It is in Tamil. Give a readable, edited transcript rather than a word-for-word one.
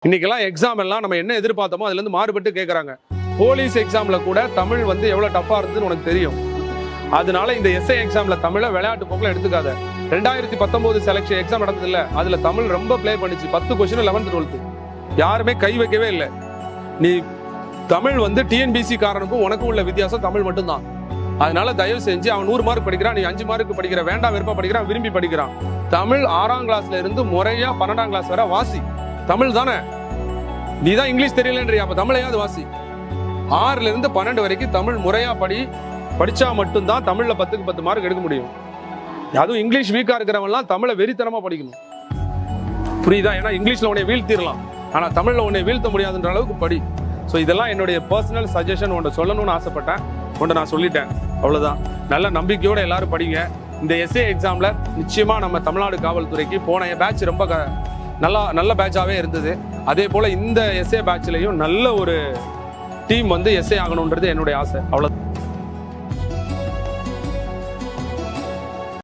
இன்னைக்கெல்லாம் எக்ஸாம் எல்லாம் நம்ம என்ன எதிர்பார்த்தோமோ அதுல இருந்து மாறுபட்டு கேட்கறாங்க. போலீஸ் எக்ஸாம்ல கூட தமிழ் வந்து எவ்வளவு டஃபா இருந்ததுன்னு உனக்கு தெரியும். அதனால இந்த எஸ்ஐ எக்ஸாம்ல தமிழை விளையாட்டு போக்குல எடுத்துக்காத. 2019 செலக்ஷன் எக்ஸாம் நடந்தது இல்ல, அதுல தமிழ் ரொம்ப ப்ளே பண்ணிச்சு. 10 கொஸ்டின் 11th 12th யாருமே கை வைக்கவே இல்லை. நீ தமிழ் வந்து டிஎன்பிசி காரனுக்கும் உனக்கும் உள்ள வித்தியாசம் தமிழ் மட்டும்தான். அதனால தயவு செஞ்சு அவன் 100 மார்க் படிக்கிறான், நீ 5 மார்க் படிக்கிற, வேண்டாம் விருப்பம் படிக்கிறான், விரும்பி படிக்கிறான். தமிழ் 6ஆம் கிளாஸ்ல இருந்து முறையா 12ஆம் கிளாஸ் வரை வாசி. தமிழ் தானே, நீ தான் இங்கிலீஷ் தெரியலன்றியா, அப்ப தமிழையாவது வாசி. 6ல இருந்து 12 வரைக்கும் தமிழ் முறையா படிச்சா மட்டும்தான் தமிழ்ல 10க்கு 10 மார்க் எடுக்க முடியும். அதுவும் இங்கிலீஷ் வீக்கா இருக்கிறவன்லாம் தமிழை வெறித்தனமா படிக்கணும். புரியுதா? ஏன்னா இங்கிலீஷ்ல உன்னை வீழ்த்திடலாம், ஆனா தமிழ்ல உன்னை வீழ்த்த முடியாதுன்ற அளவுக்கு படி. ஸோ இதெல்லாம் என்னுடைய பர்சனல் சஜஷன், உன்னை சொல்லணும்னு ஆசைப்பட்டேன், உன்னை நான் சொல்லிட்டேன், அவ்வளவுதான். நல்ல நம்பிக்கையோட எல்லாரும் படிங்க. இந்த எஸ்ஏ எக்ஸாம்ல நிச்சயமா நம்ம தமிழ்நாடு காவல்துறைக்கு போன பேட்ச் ரொம்ப நல்ல பேட்சாவே இருந்தது. அதே போல இந்த எஸ்ஏ பேட்ச்லயும் நல்ல ஒரு டீம் வந்து எஸ்ஏ ஆகணும்ன்றது என்னுடைய ஆசை, அவ்வளவு.